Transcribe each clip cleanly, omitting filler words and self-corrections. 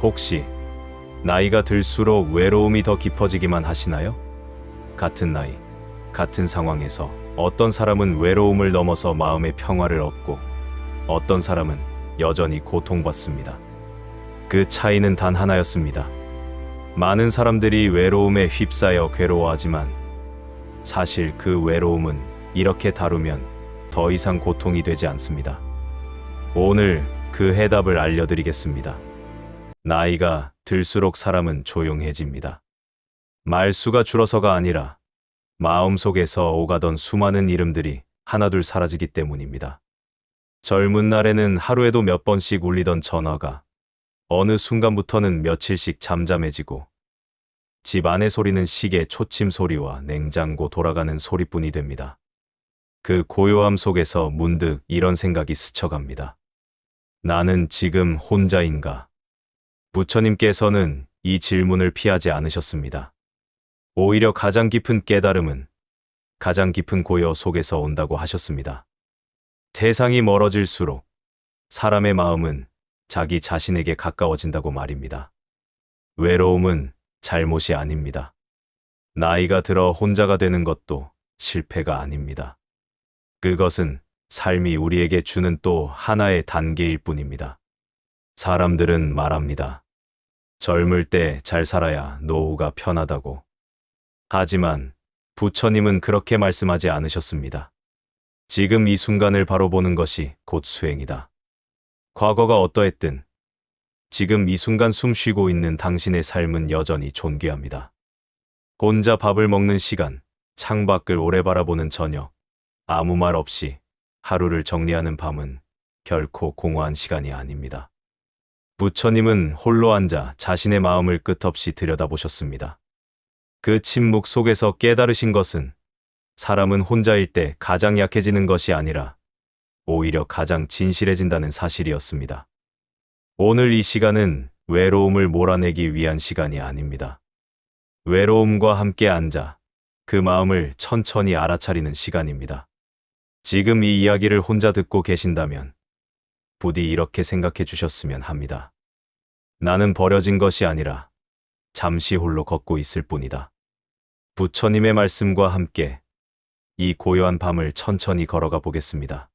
혹시 나이가 들수록 외로움이 더 깊어지기만 하시나요? 같은 나이, 같은 상황에서 어떤 사람은 외로움을 넘어서 마음의 평화를 얻고 어떤 사람은 여전히 고통받습니다. 그 차이는 단 하나였습니다. 많은 사람들이 외로움에 휩싸여 괴로워하지만 사실 그 외로움은 이렇게 다루면 더 이상 고통이 되지 않습니다. 오늘 그 해답을 알려드리겠습니다. 나이가 들수록 사람은 조용해집니다. 말수가 줄어서가 아니라 마음속에서 오가던 수많은 이름들이 하나둘 사라지기 때문입니다. 젊은 날에는 하루에도 몇 번씩 울리던 전화가 어느 순간부터는 며칠씩 잠잠해지고 집 안의 소리는 시계 초침 소리와 냉장고 돌아가는 소리뿐이 됩니다. 그 고요함 속에서 문득 이런 생각이 스쳐갑니다. 나는 지금 혼자인가? 부처님께서는 이 질문을 피하지 않으셨습니다. 오히려 가장 깊은 깨달음은 가장 깊은 고요 속에서 온다고 하셨습니다. 세상이 멀어질수록 사람의 마음은 자기 자신에게 가까워진다고 말입니다. 외로움은 잘못이 아닙니다. 나이가 들어 혼자가 되는 것도 실패가 아닙니다. 그것은 삶이 우리에게 주는 또 하나의 단계일 뿐입니다. 사람들은 말합니다. 젊을 때 잘 살아야 노후가 편하다고. 하지만 부처님은 그렇게 말씀하지 않으셨습니다. 지금 이 순간을 바로 보는 것이 곧 수행이다. 과거가 어떠했든 지금 이 순간 숨 쉬고 있는 당신의 삶은 여전히 존귀합니다. 혼자 밥을 먹는 시간, 창밖을 오래 바라보는 저녁, 아무 말 없이 하루를 정리하는 밤은 결코 공허한 시간이 아닙니다. 부처님은 홀로 앉아 자신의 마음을 끝없이 들여다보셨습니다. 그 침묵 속에서 깨달으신 것은 사람은 혼자일 때 가장 약해지는 것이 아니라 오히려 가장 진실해진다는 사실이었습니다. 오늘 이 시간은 외로움을 몰아내기 위한 시간이 아닙니다. 외로움과 함께 앉아 그 마음을 천천히 알아차리는 시간입니다. 지금 이 이야기를 혼자 듣고 계신다면 부디 이렇게 생각해 주셨으면 합니다. 나는 버려진 것이 아니라 잠시 홀로 걷고 있을 뿐이다. 부처님의 말씀과 함께 이 고요한 밤을 천천히 걸어가 보겠습니다.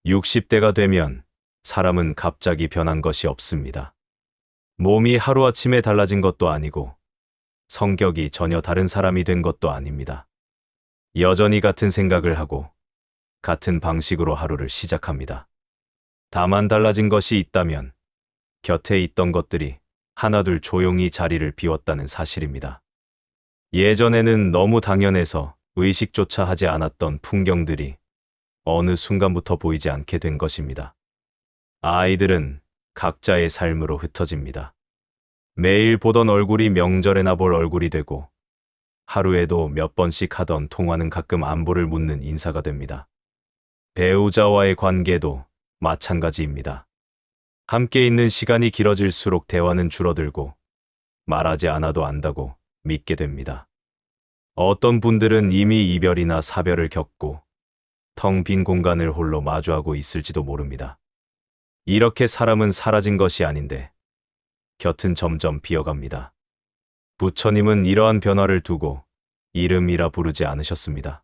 60대가 되면 사람은 갑자기 변한 것이 없습니다. 몸이 하루아침에 달라진 것도 아니고 성격이 전혀 다른 사람이 된 것도 아닙니다. 여전히 같은 생각을 하고 같은 방식으로 하루를 시작합니다. 다만 달라진 것이 있다면 곁에 있던 것들이 하나둘 조용히 자리를 비웠다는 사실입니다. 예전에는 너무 당연해서 의식조차 하지 않았던 풍경들이 어느 순간부터 보이지 않게 된 것입니다. 아이들은 각자의 삶으로 흩어집니다. 매일 보던 얼굴이 명절에나 볼 얼굴이 되고 하루에도 몇 번씩 하던 통화는 가끔 안부를 묻는 인사가 됩니다. 배우자와의 관계도 마찬가지입니다. 함께 있는 시간이 길어질수록 대화는 줄어들고 말하지 않아도 안다고 믿게 됩니다. 어떤 분들은 이미 이별이나 사별을 겪고 텅 빈 공간을 홀로 마주하고 있을지도 모릅니다. 이렇게 사람은 사라진 것이 아닌데 곁은 점점 비어갑니다. 부처님은 이러한 변화를 두고 이름이라 부르지 않으셨습니다.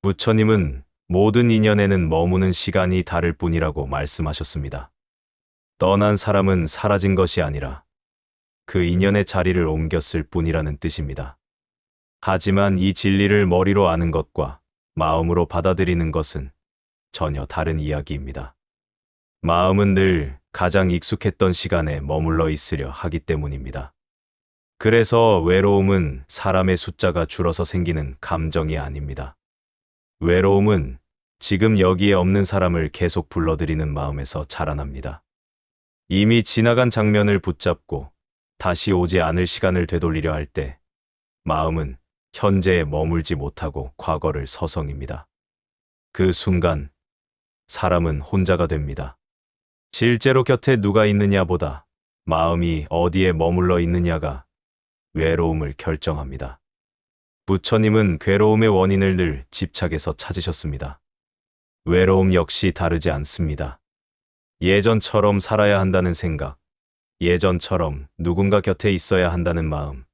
부처님은 모든 인연에는 머무는 시간이 다를 뿐이라고 말씀하셨습니다. 떠난 사람은 사라진 것이 아니라 그 인연의 자리를 옮겼을 뿐이라는 뜻입니다. 하지만 이 진리를 머리로 아는 것과 마음으로 받아들이는 것은 전혀 다른 이야기입니다. 마음은 늘 가장 익숙했던 시간에 머물러 있으려 하기 때문입니다. 그래서 외로움은 사람의 숫자가 줄어서 생기는 감정이 아닙니다. 외로움은 지금 여기에 없는 사람을 계속 불러들이는 마음에서 자라납니다. 이미 지나간 장면을 붙잡고 다시 오지 않을 시간을 되돌리려 할 때 마음은 현재에 머물지 못하고 과거를 서성입니다. 그 순간 사람은 혼자가 됩니다. 실제로 곁에 누가 있느냐보다 마음이 어디에 머물러 있느냐가 외로움을 결정합니다. 부처님은 괴로움의 원인을 늘 집착해서 찾으셨습니다. 외로움 역시 다르지 않습니다. 예전처럼 살아야 한다는 생각, 예전처럼 누군가 곁에 있어야 한다는 마음,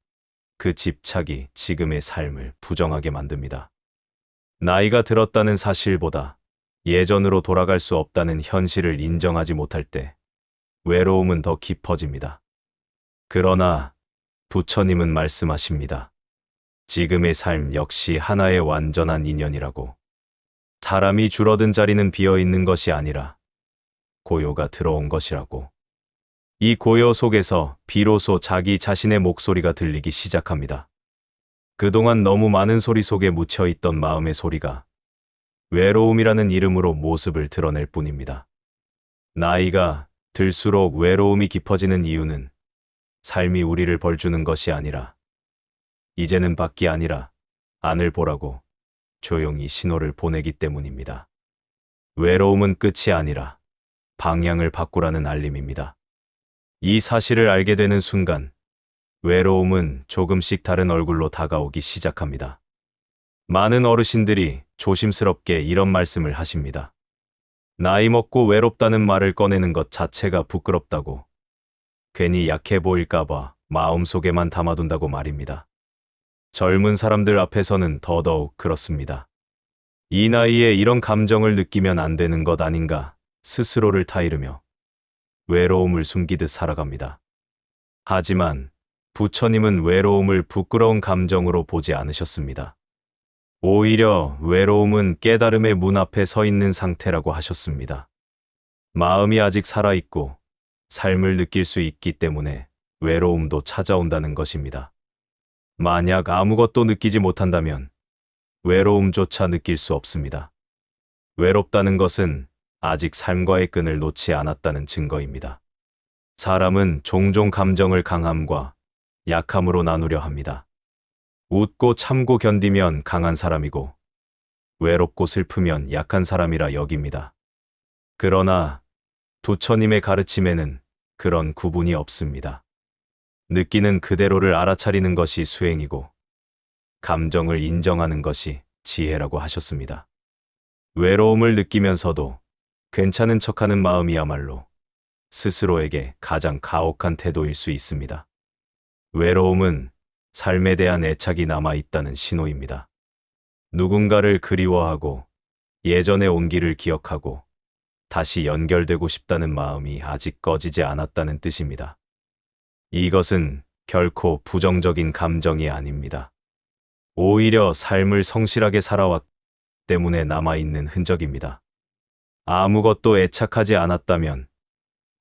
그 집착이 지금의 삶을 부정하게 만듭니다. 나이가 들었다는 사실보다 예전으로 돌아갈 수 없다는 현실을 인정하지 못할 때 외로움은 더 깊어집니다. 그러나 부처님은 말씀하십니다. 지금의 삶 역시 하나의 완전한 인연이라고. 사람이 줄어든 자리는 비어 있는 것이 아니라 고요가 들어온 것이라고. 이 고요 속에서 비로소 자기 자신의 목소리가 들리기 시작합니다. 그동안 너무 많은 소리 속에 묻혀 있던 마음의 소리가 외로움이라는 이름으로 모습을 드러낼 뿐입니다. 나이가 들수록 외로움이 깊어지는 이유는 삶이 우리를 벌주는 것이 아니라 이제는 밖이 아니라 안을 보라고 조용히 신호를 보내기 때문입니다. 외로움은 끝이 아니라 방향을 바꾸라는 알림입니다. 이 사실을 알게 되는 순간 외로움은 조금씩 다른 얼굴로 다가오기 시작합니다. 많은 어르신들이 조심스럽게 이런 말씀을 하십니다. 나이 먹고 외롭다는 말을 꺼내는 것 자체가 부끄럽다고. 괜히 약해 보일까봐 마음속에만 담아둔다고 말입니다. 젊은 사람들 앞에서는 더더욱 그렇습니다. 이 나이에 이런 감정을 느끼면 안 되는 것 아닌가 스스로를 타이르며 외로움을 숨기듯 살아갑니다. 하지만 부처님은 외로움을 부끄러운 감정으로 보지 않으셨습니다. 오히려 외로움은 깨달음의 문 앞에 서 있는 상태라고 하셨습니다. 마음이 아직 살아있고 삶을 느낄 수 있기 때문에 외로움도 찾아온다는 것입니다. 만약 아무것도 느끼지 못한다면 외로움조차 느낄 수 없습니다. 외롭다는 것은 아직 삶과의 끈을 놓지 않았다는 증거입니다. 사람은 종종 감정을 강함과 약함으로 나누려 합니다. 웃고 참고 견디면 강한 사람이고 외롭고 슬프면 약한 사람이라 여깁니다. 그러나 부처님의 가르침에는 그런 구분이 없습니다. 느끼는 그대로를 알아차리는 것이 수행이고 감정을 인정하는 것이 지혜라고 하셨습니다. 외로움을 느끼면서도 괜찮은 척하는 마음이야말로 스스로에게 가장 가혹한 태도일 수 있습니다. 외로움은 삶에 대한 애착이 남아있다는 신호입니다. 누군가를 그리워하고 예전의 온기를 기억하고 다시 연결되고 싶다는 마음이 아직 꺼지지 않았다는 뜻입니다. 이것은 결코 부정적인 감정이 아닙니다. 오히려 삶을 성실하게 살아왔기 때문에 남아있는 흔적입니다. 아무것도 애착하지 않았다면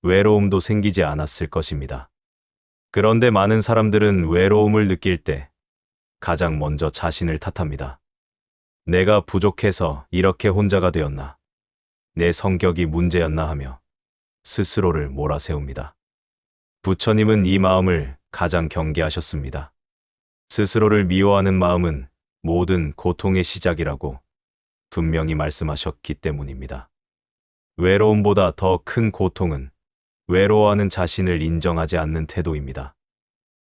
외로움도 생기지 않았을 것입니다. 그런데 많은 사람들은 외로움을 느낄 때 가장 먼저 자신을 탓합니다. 내가 부족해서 이렇게 혼자가 되었나? 내 성격이 문제였나 하며 스스로를 몰아세웁니다. 부처님은 이 마음을 가장 경계하셨습니다. 스스로를 미워하는 마음은 모든 고통의 시작이라고 분명히 말씀하셨기 때문입니다. 외로움보다 더 큰 고통은 외로워하는 자신을 인정하지 않는 태도입니다.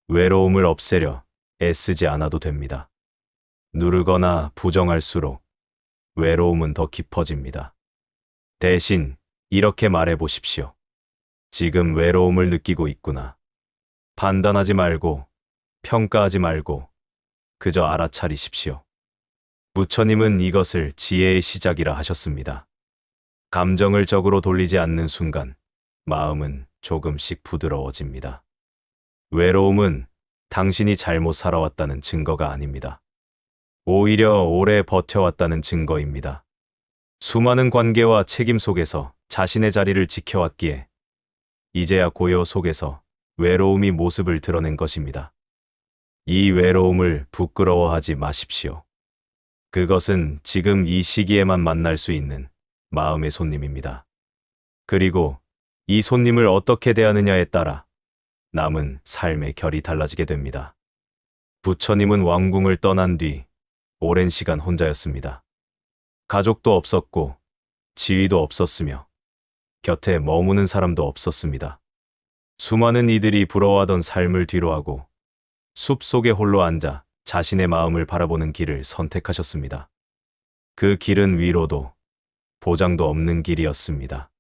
외로움을 없애려 애쓰지 않아도 됩니다. 누르거나 부정할수록 외로움은 더 깊어집니다. 대신 이렇게 말해 보십시오. 지금 외로움을 느끼고 있구나. 판단하지 말고 평가하지 말고 그저 알아차리십시오. 부처님은 이것을 지혜의 시작이라 하셨습니다. 감정을 적으로 돌리지 않는 순간 마음은 조금씩 부드러워집니다. 외로움은 당신이 잘못 살아왔다는 증거가 아닙니다. 오히려 오래 버텨왔다는 증거입니다. 수많은 관계와 책임 속에서 자신의 자리를 지켜왔기에 이제야 고요 속에서 외로움이 모습을 드러낸 것입니다. 이 외로움을 부끄러워하지 마십시오. 그것은 지금 이 시기에만 만날 수 있는 마음의 손님입니다. 그리고 이 손님을 어떻게 대하느냐에 따라 남은 삶의 결이 달라지게 됩니다. 부처님은 왕궁을 떠난 뒤 오랜 시간 혼자였습니다. 가족도 없었고 지위도 없었으며 곁에 머무는 사람도 없었습니다. 수많은 이들이 부러워하던 삶을 뒤로하고 숲속에 홀로 앉아 자신의 마음을 바라보는 길을 선택하셨습니다. 그 길은 위로도 보장도 없는 길이었습니다.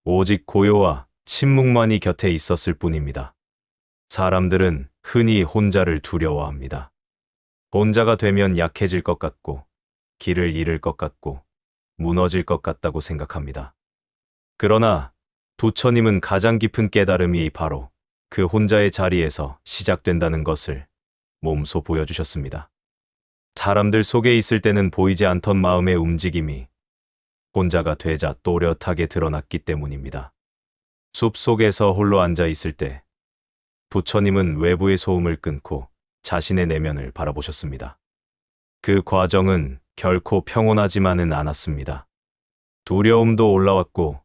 오직 고요와 침묵만이 곁에 있었을 뿐입니다. 사람들은 흔히 혼자를 두려워합니다. 혼자가 되면 약해질 것 같고, 길을 잃을 것 같고, 무너질 것 같다고 생각합니다. 그러나 부처님은 가장 깊은 깨달음이 바로 그 혼자의 자리에서 시작된다는 것을 몸소 보여주셨습니다. 사람들 속에 있을 때는 보이지 않던 마음의 움직임이 혼자가 되자 또렷하게 드러났기 때문입니다. 숲 속에서 홀로 앉아 있을 때 부처님은 외부의 소음을 끊고 자신의 내면을 바라보셨습니다. 그 과정은 결코 평온하지만은 않았습니다. 두려움도 올라왔고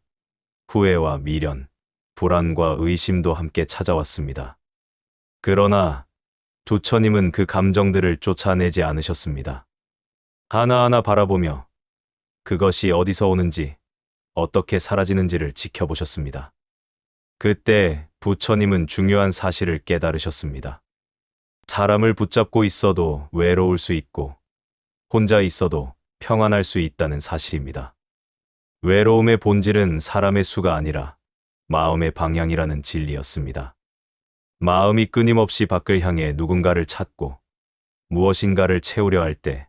후회와 미련, 불안과 의심도 함께 찾아왔습니다. 그러나 부처님은 그 감정들을 쫓아내지 않으셨습니다. 하나하나 바라보며 그것이 어디서 오는지, 어떻게 사라지는지를 지켜보셨습니다. 그때 부처님은 중요한 사실을 깨달으셨습니다. 사람을 붙잡고 있어도 외로울 수 있고, 혼자 있어도 평안할 수 있다는 사실입니다. 외로움의 본질은 사람의 수가 아니라 마음의 방향이라는 진리였습니다. 마음이 끊임없이 밖을 향해 누군가를 찾고 무엇인가를 채우려 할 때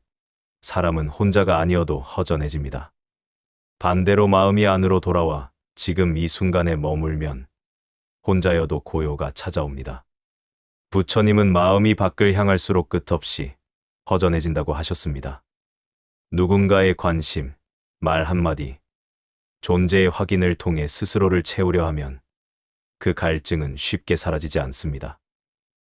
사람은 혼자가 아니어도 허전해집니다. 반대로 마음이 안으로 돌아와 지금 이 순간에 머물면 혼자여도 고요가 찾아옵니다. 부처님은 마음이 밖을 향할수록 끝없이 허전해진다고 하셨습니다. 누군가의 관심, 말 한마디, 존재의 확인을 통해 스스로를 채우려 하면 그 갈증은 쉽게 사라지지 않습니다.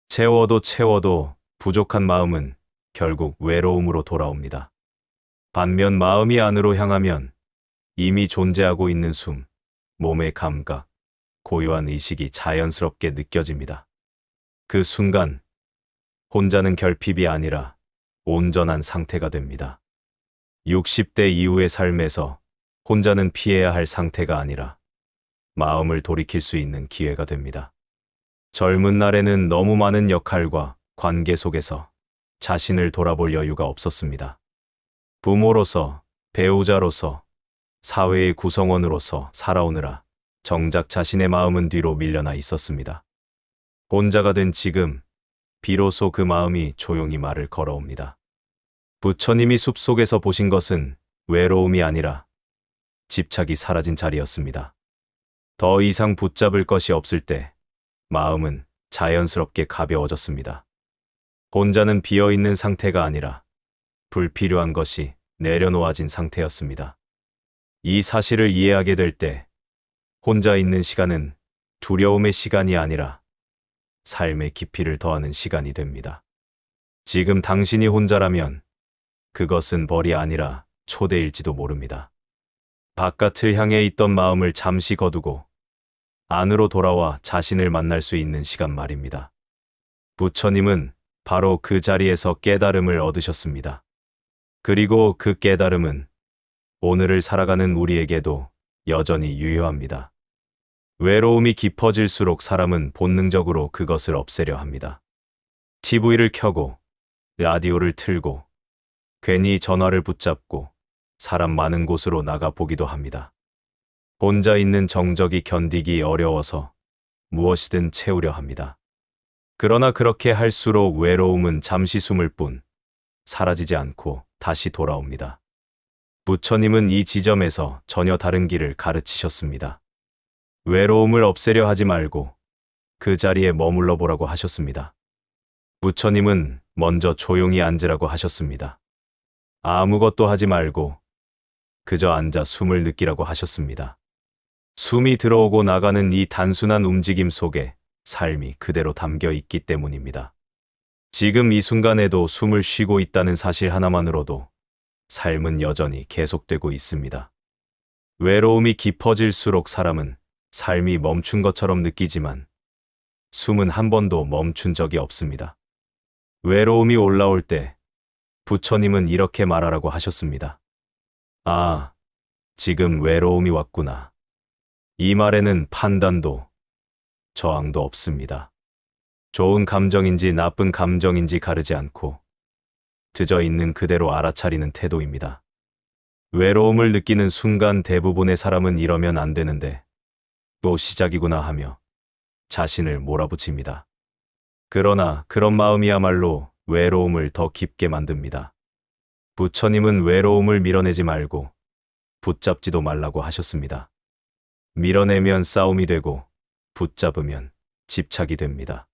채워도 부족한 마음은 결국 외로움으로 돌아옵니다. 반면 마음이 안으로 향하면 이미 존재하고 있는 숨, 몸의 감각, 고요한 의식이 자연스럽게 느껴집니다. 그 순간 혼자는 결핍이 아니라 온전한 상태가 됩니다. 60대 이후의 삶에서 혼자는 피해야 할 상태가 아니라 마음을 돌이킬 수 있는 기회가 됩니다. 젊은 날에는 너무 많은 역할과 관계 속에서 자신을 돌아볼 여유가 없었습니다. 부모로서, 배우자로서, 사회의 구성원으로서 살아오느라 정작 자신의 마음은 뒤로 밀려나 있었습니다. 혼자가 된 지금, 비로소 그 마음이 조용히 말을 걸어옵니다. 부처님이 숲속에서 보신 것은 외로움이 아니라 집착이 사라진 자리였습니다. 더 이상 붙잡을 것이 없을 때 마음은 자연스럽게 가벼워졌습니다. 혼자는 비어있는 상태가 아니라 불필요한 것이 내려놓아진 상태였습니다. 이 사실을 이해하게 될 때 혼자 있는 시간은 두려움의 시간이 아니라 삶의 깊이를 더하는 시간이 됩니다. 지금 당신이 혼자라면 그것은 벌이 아니라 초대일지도 모릅니다. 바깥을 향해 있던 마음을 잠시 거두고 안으로 돌아와 자신을 만날 수 있는 시간 말입니다. 부처님은 바로 그 자리에서 깨달음을 얻으셨습니다. 그리고 그 깨달음은 오늘을 살아가는 우리에게도 여전히 유효합니다. 외로움이 깊어질수록 사람은 본능적으로 그것을 없애려 합니다. TV를 켜고, 라디오를 틀고, 괜히 전화를 붙잡고 사람 많은 곳으로 나가 보기도 합니다. 혼자 있는 정적이 견디기 어려워서 무엇이든 채우려 합니다. 그러나 그렇게 할수록 외로움은 잠시 숨을 뿐 사라지지 않고 다시 돌아옵니다. 부처님은 이 지점에서 전혀 다른 길을 가르치셨습니다. 외로움을 없애려 하지 말고 그 자리에 머물러 보라고 하셨습니다. 부처님은 먼저 조용히 앉으라고 하셨습니다. 아무것도 하지 말고 그저 앉아 숨을 느끼라고 하셨습니다. 숨이 들어오고 나가는 이 단순한 움직임 속에 삶이 그대로 담겨 있기 때문입니다. 지금 이 순간에도 숨을 쉬고 있다는 사실 하나만으로도 삶은 여전히 계속되고 있습니다. 외로움이 깊어질수록 사람은 삶이 멈춘 것처럼 느끼지만 숨은 한 번도 멈춘 적이 없습니다. 외로움이 올라올 때 부처님은 이렇게 말하라고 하셨습니다. 아, 지금 외로움이 왔구나. 이 말에는 판단도 저항도 없습니다. 좋은 감정인지 나쁜 감정인지 가르지 않고 그저 있는 그대로 알아차리는 태도입니다. 외로움을 느끼는 순간 대부분의 사람은 이러면 안 되는데 또 시작이구나 하며 자신을 몰아붙입니다. 그러나 그런 마음이야말로 외로움을 더 깊게 만듭니다. 부처님은 외로움을 밀어내지 말고 붙잡지도 말라고 하셨습니다. 밀어내면 싸움이 되고 붙잡으면 집착이 됩니다.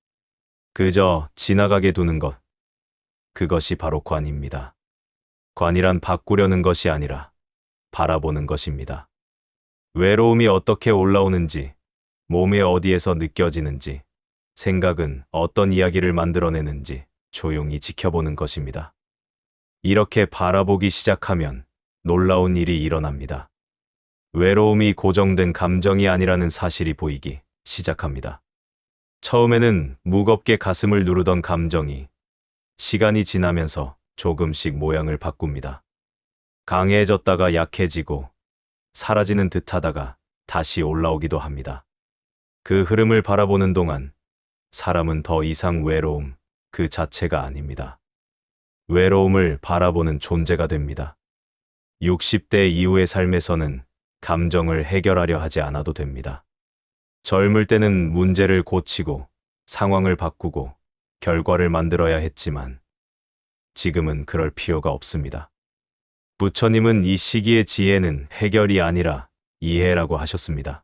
그저 지나가게 두는 것, 그것이 바로 관입니다. 관이란 바꾸려는 것이 아니라 바라보는 것입니다. 외로움이 어떻게 올라오는지, 몸의 어디에서 느껴지는지, 생각은 어떤 이야기를 만들어내는지 조용히 지켜보는 것입니다. 이렇게 바라보기 시작하면 놀라운 일이 일어납니다. 외로움이 고정된 감정이 아니라는 사실이 보이기 시작합니다. 처음에는 무겁게 가슴을 누르던 감정이 시간이 지나면서 조금씩 모양을 바꿉니다. 강해졌다가 약해지고 사라지는 듯하다가 다시 올라오기도 합니다. 그 흐름을 바라보는 동안 사람은 더 이상 외로움 그 자체가 아닙니다. 외로움을 바라보는 존재가 됩니다. 60대 이후의 삶에서는 감정을 해결하려 하지 않아도 됩니다. 젊을 때는 문제를 고치고 상황을 바꾸고 결과를 만들어야 했지만 지금은 그럴 필요가 없습니다. 부처님은 이 시기의 지혜는 해결이 아니라 이해라고 하셨습니다.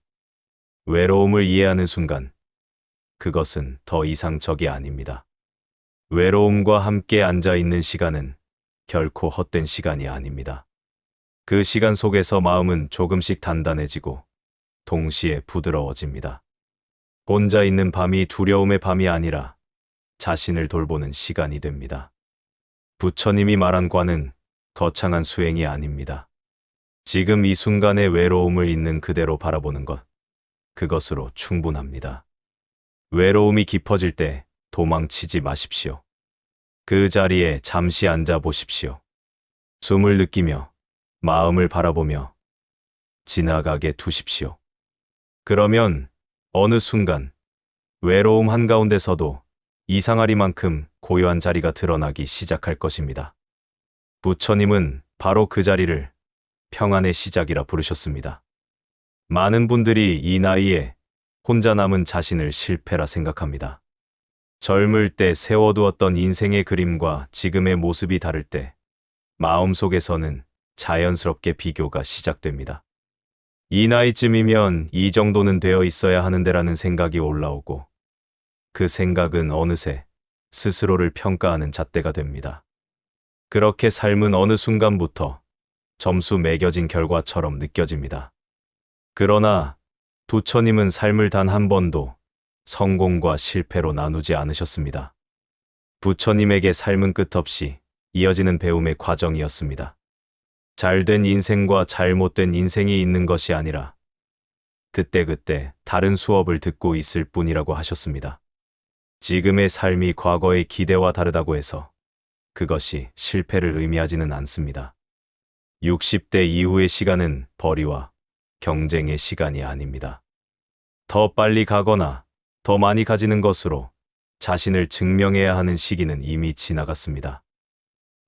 외로움을 이해하는 순간 그것은 더 이상 적이 아닙니다. 외로움과 함께 앉아 있는 시간은 결코 헛된 시간이 아닙니다. 그 시간 속에서 마음은 조금씩 단단해지고 동시에 부드러워집니다. 혼자 있는 밤이 두려움의 밤이 아니라 자신을 돌보는 시간이 됩니다. 부처님이 말한 관은 거창한 수행이 아닙니다. 지금 이 순간의 외로움을 있는 그대로 바라보는 것, 그것으로 충분합니다. 외로움이 깊어질 때 도망치지 마십시오. 그 자리에 잠시 앉아 보십시오. 숨을 느끼며 마음을 바라보며 지나가게 두십시오. 그러면 어느 순간 외로움 한가운데서도 이상하리만큼 고요한 자리가 드러나기 시작할 것입니다. 부처님은 바로 그 자리를 평안의 시작이라 부르셨습니다. 많은 분들이 이 나이에 혼자 남은 자신을 실패라 생각합니다. 젊을 때 세워두었던 인생의 그림과 지금의 모습이 다를 때 마음속에서는 자연스럽게 비교가 시작됩니다. 이 나이쯤이면 이 정도는 되어 있어야 하는데라는 생각이 올라오고 그 생각은 어느새 스스로를 평가하는 잣대가 됩니다. 그렇게 삶은 어느 순간부터 점수 매겨진 결과처럼 느껴집니다. 그러나 부처님은 삶을 단 한 번도 성공과 실패로 나누지 않으셨습니다. 부처님에게 삶은 끝없이 이어지는 배움의 과정이었습니다. 잘된 인생과 잘못된 인생이 있는 것이 아니라 그때그때 다른 수업을 듣고 있을 뿐이라고 하셨습니다. 지금의 삶이 과거의 기대와 다르다고 해서 그것이 실패를 의미하지는 않습니다. 60대 이후의 시간은 벌이와 경쟁의 시간이 아닙니다. 더 빨리 가거나 더 많이 가지는 것으로 자신을 증명해야 하는 시기는 이미 지나갔습니다.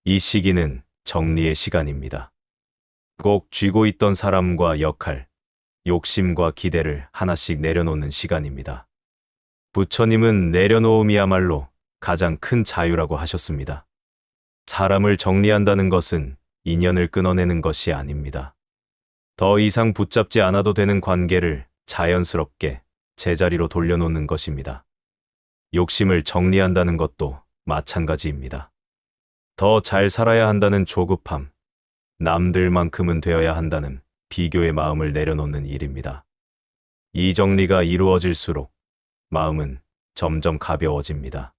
이 시기는 정리의 시간입니다. 꼭 쥐고 있던 사람과 역할, 욕심과 기대를 하나씩 내려놓는 시간입니다. 부처님은 내려놓음이야말로 가장 큰 자유라고 하셨습니다. 사람을 정리한다는 것은 인연을 끊어내는 것이 아닙니다. 더 이상 붙잡지 않아도 되는 관계를 자연스럽게 제자리로 돌려놓는 것입니다. 욕심을 정리한다는 것도 마찬가지입니다. 더 잘 살아야 한다는 조급함, 남들만큼은 되어야 한다는 비교의 마음을 내려놓는 일입니다. 이 정리가 이루어질수록 마음은 점점 가벼워집니다.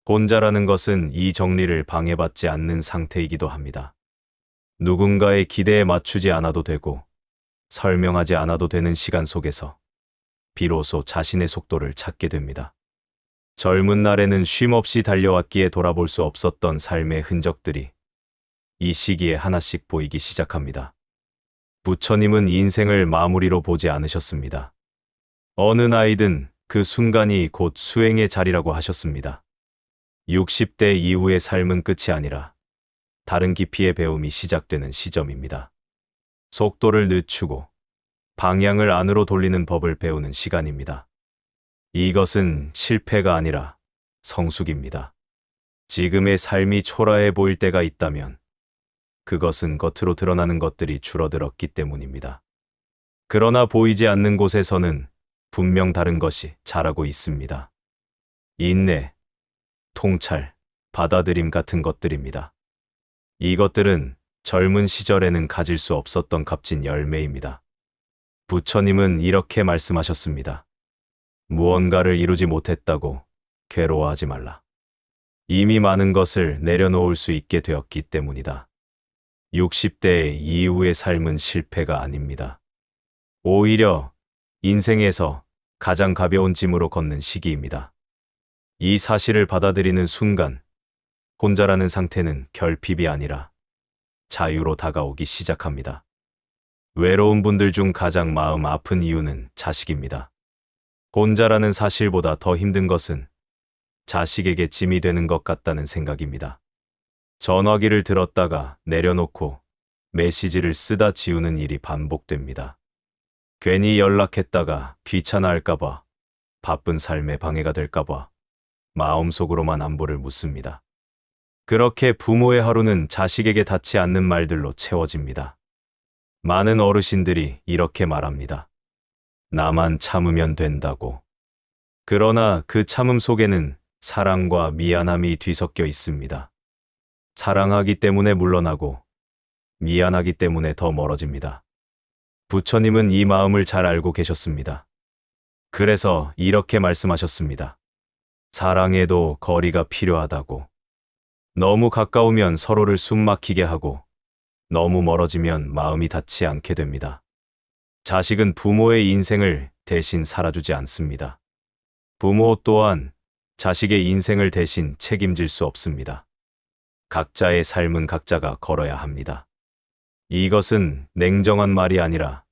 혼자라는 것은 이 정리를 방해받지 않는 상태이기도 합니다. 누군가의 기대에 맞추지 않아도 되고 설명하지 않아도 되는 시간 속에서 비로소 자신의 속도를 찾게 됩니다. 젊은 날에는 쉼없이 달려왔기에 돌아볼 수 없었던 삶의 흔적들이 이 시기에 하나씩 보이기 시작합니다. 부처님은 인생을 마무리로 보지 않으셨습니다. 어느 나이든 그 순간이 곧 수행의 자리라고 하셨습니다. 60대 이후의 삶은 끝이 아니라 다른 깊이의 배움이 시작되는 시점입니다. 속도를 늦추고 방향을 안으로 돌리는 법을 배우는 시간입니다. 이것은 실패가 아니라 성숙입니다. 지금의 삶이 초라해 보일 때가 있다면 그것은 겉으로 드러나는 것들이 줄어들었기 때문입니다. 그러나 보이지 않는 곳에서는 분명 다른 것이 자라고 있습니다. 인내, 통찰, 받아들임 같은 것들입니다. 이것들은 젊은 시절에는 가질 수 없었던 값진 열매입니다. 부처님은 이렇게 말씀하셨습니다. 무언가를 이루지 못했다고 괴로워하지 말라. 이미 많은 것을 내려놓을 수 있게 되었기 때문이다. 60대 이후의 삶은 실패가 아닙니다. 오히려 인생에서 가장 가벼운 짐으로 걷는 시기입니다. 이 사실을 받아들이는 순간 혼자라는 상태는 결핍이 아니라 자유로 다가오기 시작합니다. 외로운 분들 중 가장 마음 아픈 이유는 자식입니다. 혼자라는 사실보다 더 힘든 것은 자식에게 짐이 되는 것 같다는 생각입니다. 전화기를 들었다가 내려놓고 메시지를 쓰다 지우는 일이 반복됩니다. 괜히 연락했다가 귀찮아할까봐, 바쁜 삶에 방해가 될까봐 마음속으로만 안부를 묻습니다. 그렇게 부모의 하루는 자식에게 닿지 않는 말들로 채워집니다. 많은 어르신들이 이렇게 말합니다. 나만 참으면 된다고. 그러나 그 참음 속에는 사랑과 미안함이 뒤섞여 있습니다. 사랑하기 때문에 물러나고 미안하기 때문에 더 멀어집니다. 부처님은 이 마음을 잘 알고 계셨습니다. 그래서 이렇게 말씀하셨습니다. 사랑에도 거리가 필요하다고. 너무 가까우면 서로를 숨막히게 하고 너무 멀어지면 마음이 닿지 않게 됩니다. 자식은 부모의 인생을 대신 살아주지 않습니다. 부모 또한 자식의 인생을 대신 책임질 수 없습니다. 각자의 삶은 각자가 걸어야 합니다. 이것은 냉정한 말이 아니라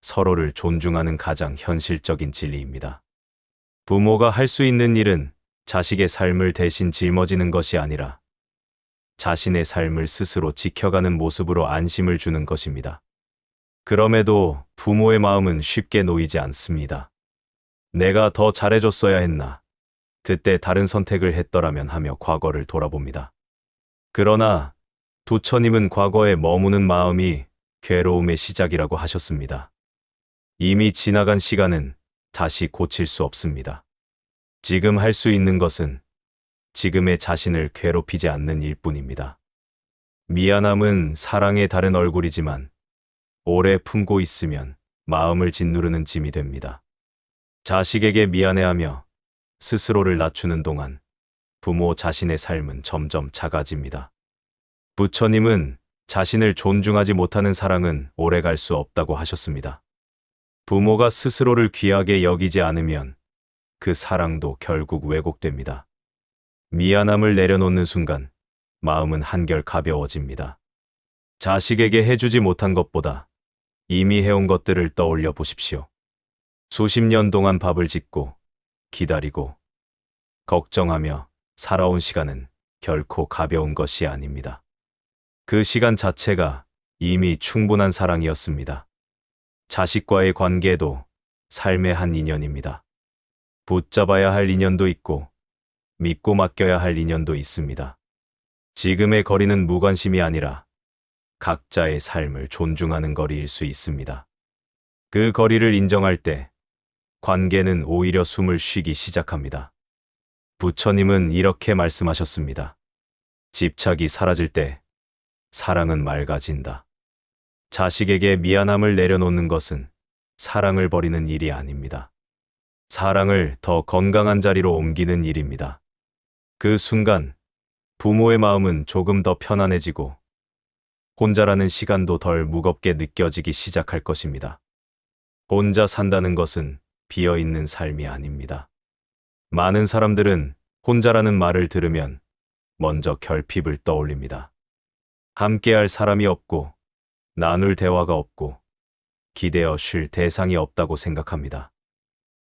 서로를 존중하는 가장 현실적인 진리입니다. 부모가 할 수 있는 일은 자식의 삶을 대신 짊어지는 것이 아니라 자신의 삶을 스스로 지켜가는 모습으로 안심을 주는 것입니다. 그럼에도 부모의 마음은 쉽게 놓이지 않습니다. 내가 더 잘해줬어야 했나, 그때 다른 선택을 했더라면 하며 과거를 돌아봅니다. 그러나 부처님은 과거에 머무는 마음이 괴로움의 시작이라고 하셨습니다. 이미 지나간 시간은 다시 고칠 수 없습니다. 지금 할 수 있는 것은 지금의 자신을 괴롭히지 않는 일뿐입니다. 미안함은 사랑의 다른 얼굴이지만 오래 품고 있으면 마음을 짓누르는 짐이 됩니다. 자식에게 미안해하며 스스로를 낮추는 동안 부모 자신의 삶은 점점 작아집니다. 부처님은 자신을 존중하지 못하는 사랑은 오래 갈 수 없다고 하셨습니다. 부모가 스스로를 귀하게 여기지 않으면 그 사랑도 결국 왜곡됩니다. 미안함을 내려놓는 순간 마음은 한결 가벼워집니다. 자식에게 해주지 못한 것보다 이미 해온 것들을 떠올려 보십시오. 수십 년 동안 밥을 짓고 기다리고 걱정하며 살아온 시간은 결코 가벼운 것이 아닙니다. 그 시간 자체가 이미 충분한 사랑이었습니다. 자식과의 관계도 삶의 한 인연입니다. 붙잡아야 할 인연도 있고 믿고 맡겨야 할 인연도 있습니다. 지금의 거리는 무관심이 아니라 각자의 삶을 존중하는 거리일 수 있습니다. 그 거리를 인정할 때 관계는 오히려 숨을 쉬기 시작합니다. 부처님은 이렇게 말씀하셨습니다. 집착이 사라질 때 사랑은 맑아진다. 자식에게 미안함을 내려놓는 것은 사랑을 버리는 일이 아닙니다. 사랑을 더 건강한 자리로 옮기는 일입니다. 그 순간 부모의 마음은 조금 더 편안해지고 혼자라는 시간도 덜 무겁게 느껴지기 시작할 것입니다. 혼자 산다는 것은 비어있는 삶이 아닙니다. 많은 사람들은 혼자라는 말을 들으면 먼저 결핍을 떠올립니다. 함께할 사람이 없고 나눌 대화가 없고 기대어 쉴 대상이 없다고 생각합니다.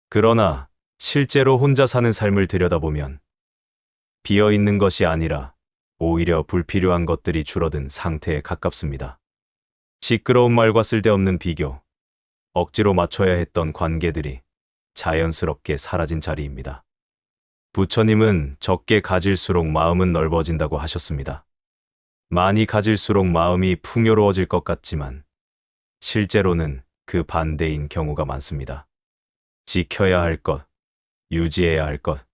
그러나 실제로 혼자 사는 삶을 들여다보면 비어있는 것이 아니라 오히려 불필요한 것들이 줄어든 상태에 가깝습니다. 시끄러운 말과 쓸데없는 비교, 억지로 맞춰야 했던 관계들이 자연스럽게 사라진 자리입니다. 부처님은 적게 가질수록 마음은 넓어진다고 하셨습니다. 많이 가질수록 마음이 풍요로워질 것 같지만 실제로는 그 반대인 경우가 많습니다. 지켜야 할 것, 유지해야 할 것,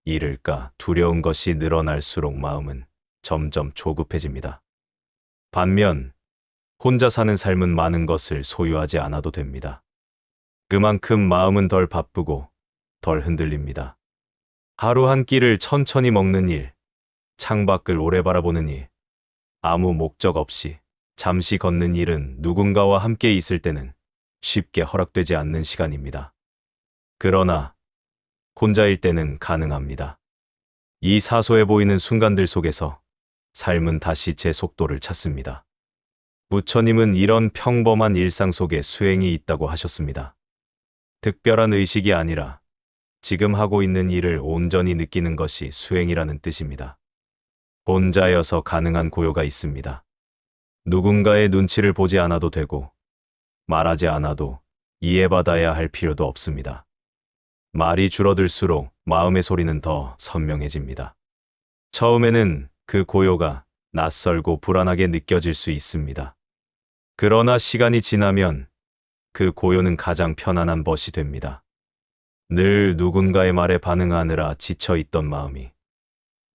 잃을까 두려운 것이 늘어날수록 마음은 점점 조급해집니다. 반면 혼자 사는 삶은 많은 것을 소유하지 않아도 됩니다. 그만큼 마음은 덜 바쁘고 덜 흔들립니다. 하루 한 끼를 천천히 먹는 일, 창밖을 오래 바라보는 일, 아무 목적 없이 잠시 걷는 일은 누군가와 함께 있을 때는 쉽게 허락되지 않는 시간입니다. 그러나 혼자일 때는 가능합니다. 이 사소해 보이는 순간들 속에서 삶은 다시 제 속도를 찾습니다. 부처님은 이런 평범한 일상 속에 수행이 있다고 하셨습니다. 특별한 의식이 아니라 지금 하고 있는 일을 온전히 느끼는 것이 수행이라는 뜻입니다. 혼자여서 가능한 고요가 있습니다. 누군가의 눈치를 보지 않아도 되고 말하지 않아도 이해받아야 할 필요도 없습니다. 말이 줄어들수록 마음의 소리는 더 선명해집니다. 처음에는 그 고요가 낯설고 불안하게 느껴질 수 있습니다. 그러나 시간이 지나면 그 고요는 가장 편안한 벗이 됩니다. 늘 누군가의 말에 반응하느라 지쳐있던 마음이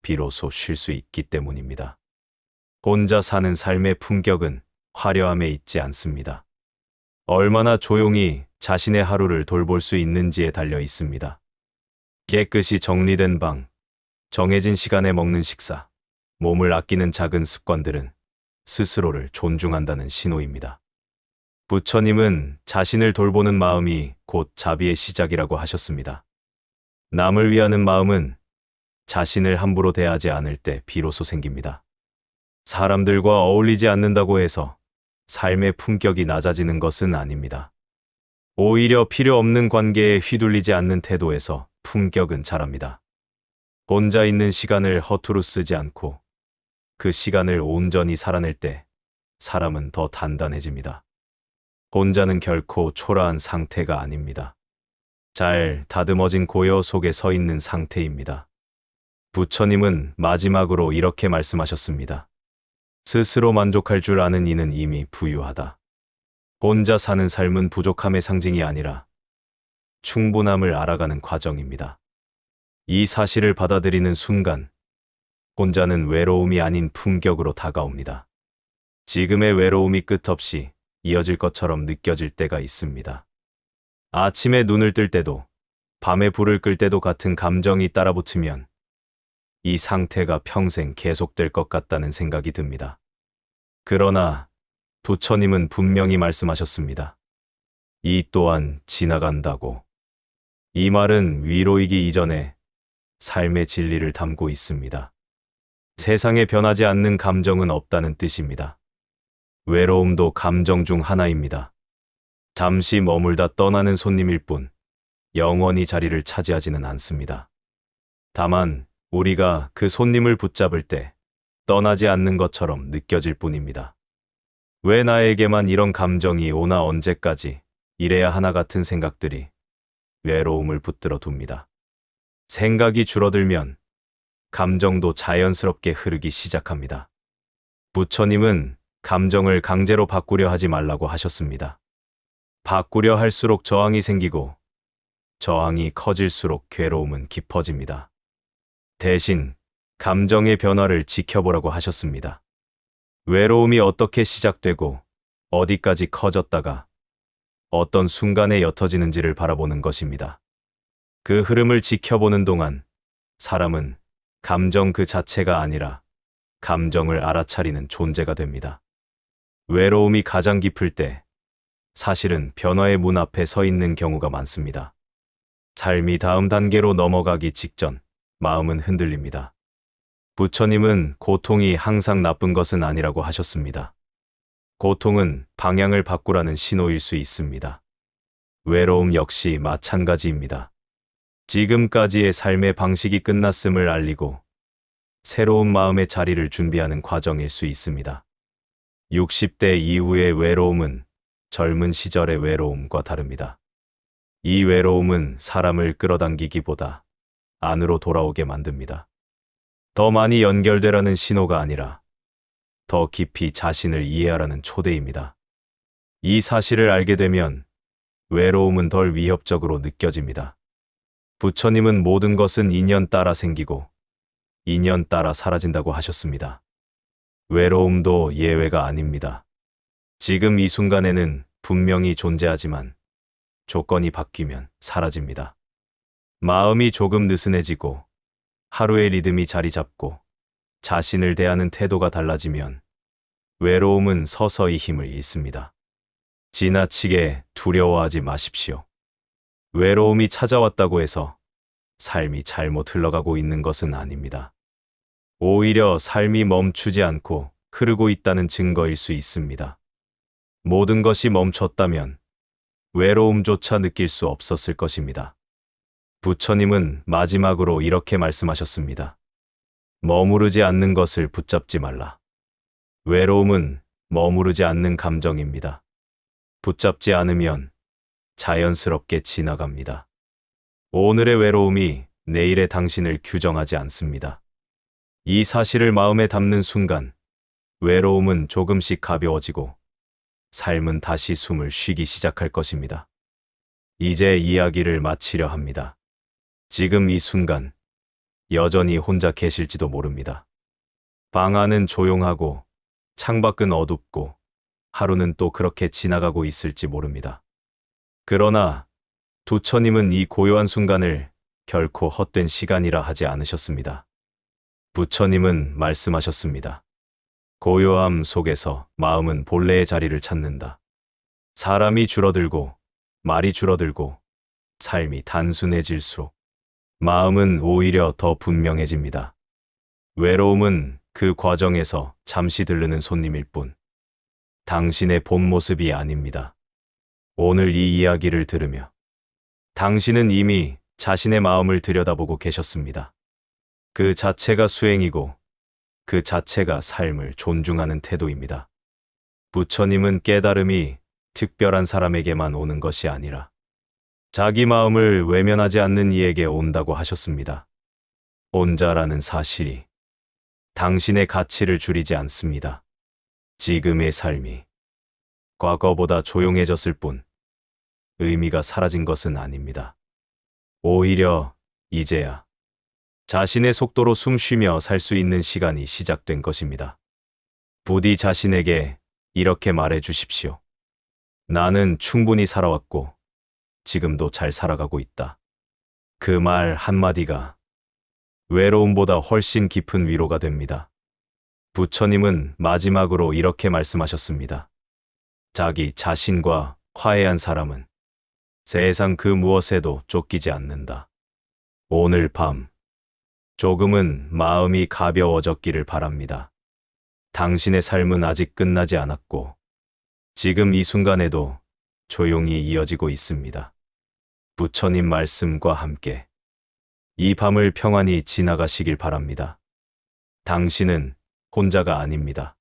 비로소 쉴 수 있기 때문입니다. 혼자 사는 삶의 품격은 화려함에 있지 않습니다. 얼마나 조용히 자신의 하루를 돌볼 수 있는지에 달려 있습니다. 깨끗이 정리된 방, 정해진 시간에 먹는 식사, 몸을 아끼는 작은 습관들은 스스로를 존중한다는 신호입니다. 부처님은 자신을 돌보는 마음이 곧 자비의 시작이라고 하셨습니다. 남을 위하는 마음은 자신을 함부로 대하지 않을 때 비로소 생깁니다. 사람들과 어울리지 않는다고 해서 삶의 품격이 낮아지는 것은 아닙니다. 오히려 필요 없는 관계에 휘둘리지 않는 태도에서 품격은 자랍니다. 혼자 있는 시간을 허투루 쓰지 않고 그 시간을 온전히 살아낼 때 사람은 더 단단해집니다. 혼자는 결코 초라한 상태가 아닙니다. 잘 다듬어진 고요 속에 서 있는 상태입니다. 부처님은 마지막으로 이렇게 말씀하셨습니다. 스스로 만족할 줄 아는 이는 이미 부유하다. 혼자 사는 삶은 부족함의 상징이 아니라 충분함을 알아가는 과정입니다. 이 사실을 받아들이는 순간 혼자는 외로움이 아닌 품격으로 다가옵니다. 지금의 외로움이 끝없이 이어질 것처럼 느껴질 때가 있습니다. 아침에 눈을 뜰 때도 밤에 불을 끌 때도 같은 감정이 따라붙으면 이 상태가 평생 계속될 것 같다는 생각이 듭니다. 그러나 부처님은 분명히 말씀하셨습니다. 이 또한 지나간다고. 이 말은 위로이기 이전에 삶의 진리를 담고 있습니다. 세상에 변하지 않는 감정은 없다는 뜻입니다. 외로움도 감정 중 하나입니다. 잠시 머물다 떠나는 손님일 뿐 영원히 자리를 차지하지는 않습니다. 다만 우리가 그 손님을 붙잡을 때 떠나지 않는 것처럼 느껴질 뿐입니다. 왜 나에게만 이런 감정이 오나 언제까지 이래야 하나 같은 생각들이 외로움을 붙들어 둡니다. 생각이 줄어들면 감정도 자연스럽게 흐르기 시작합니다. 부처님은 감정을 강제로 바꾸려 하지 말라고 하셨습니다. 바꾸려 할수록 저항이 생기고 저항이 커질수록 괴로움은 깊어집니다. 대신 감정의 변화를 지켜보라고 하셨습니다. 외로움이 어떻게 시작되고 어디까지 커졌다가 어떤 순간에 옅어지는지를 바라보는 것입니다. 그 흐름을 지켜보는 동안 사람은 감정 그 자체가 아니라 감정을 알아차리는 존재가 됩니다. 외로움이 가장 깊을 때 사실은 변화의 문 앞에 서 있는 경우가 많습니다. 삶이 다음 단계로 넘어가기 직전 마음은 흔들립니다. 부처님은 고통이 항상 나쁜 것은 아니라고 하셨습니다. 고통은 방향을 바꾸라는 신호일 수 있습니다. 외로움 역시 마찬가지입니다. 지금까지의 삶의 방식이 끝났음을 알리고 새로운 마음의 자리를 준비하는 과정일 수 있습니다. 60대 이후의 외로움은 젊은 시절의 외로움과 다릅니다. 이 외로움은 사람을 끌어당기기보다 안으로 돌아오게 만듭니다. 더 많이 연결되라는 신호가 아니라 더 깊이 자신을 이해하라는 초대입니다. 이 사실을 알게 되면 외로움은 덜 위협적으로 느껴집니다. 부처님은 모든 것은 인연 따라 생기고 인연 따라 사라진다고 하셨습니다. 외로움도 예외가 아닙니다. 지금 이 순간에는 분명히 존재하지만 조건이 바뀌면 사라집니다. 마음이 조금 느슨해지고 하루의 리듬이 자리 잡고 자신을 대하는 태도가 달라지면 외로움은 서서히 힘을 잃습니다. 지나치게 두려워하지 마십시오. 외로움이 찾아왔다고 해서 삶이 잘못 흘러가고 있는 것은 아닙니다. 오히려 삶이 멈추지 않고 흐르고 있다는 증거일 수 있습니다. 모든 것이 멈췄다면 외로움조차 느낄 수 없었을 것입니다. 부처님은 마지막으로 이렇게 말씀하셨습니다. 머무르지 않는 것을 붙잡지 말라. 외로움은 머무르지 않는 감정입니다. 붙잡지 않으면 자연스럽게 지나갑니다. 오늘의 외로움이 내일의 당신을 규정하지 않습니다. 이 사실을 마음에 담는 순간 외로움은 조금씩 가벼워지고 삶은 다시 숨을 쉬기 시작할 것입니다. 이제 이야기를 마치려 합니다. 지금 이 순간 여전히 혼자 계실지도 모릅니다. 방 안은 조용하고 창밖은 어둡고 하루는 또 그렇게 지나가고 있을지 모릅니다. 그러나 부처님은 이 고요한 순간을 결코 헛된 시간이라 하지 않으셨습니다. 부처님은 말씀하셨습니다. 고요함 속에서 마음은 본래의 자리를 찾는다. 사람이 줄어들고 말이 줄어들고 삶이 단순해질수록 마음은 오히려 더 분명해집니다. 외로움은 그 과정에서 잠시 들르는 손님일 뿐 당신의 본 모습이 아닙니다. 오늘 이 이야기를 들으며 당신은 이미 자신의 마음을 들여다보고 계셨습니다. 그 자체가 수행이고 그 자체가 삶을 존중하는 태도입니다. 부처님은 깨달음이 특별한 사람에게만 오는 것이 아니라 자기 마음을 외면하지 않는 이에게 온다고 하셨습니다. 혼자라는 사실이 당신의 가치를 줄이지 않습니다. 지금의 삶이 과거보다 조용해졌을 뿐 의미가 사라진 것은 아닙니다. 오히려 이제야 자신의 속도로 숨 쉬며 살 수 있는 시간이 시작된 것입니다. 부디 자신에게 이렇게 말해 주십시오. 나는 충분히 살아왔고 지금도 잘 살아가고 있다. 그 말 한마디가 외로움보다 훨씬 깊은 위로가 됩니다. 부처님은 마지막으로 이렇게 말씀하셨습니다. 자기 자신과 화해한 사람은 세상 그 무엇에도 쫓기지 않는다. 오늘 밤 조금은 마음이 가벼워졌기를 바랍니다. 당신의 삶은 아직 끝나지 않았고 지금 이 순간에도 조용히 이어지고 있습니다. 부처님 말씀과 함께 이 밤을 평안히 지나가시길 바랍니다. 당신은 혼자가 아닙니다.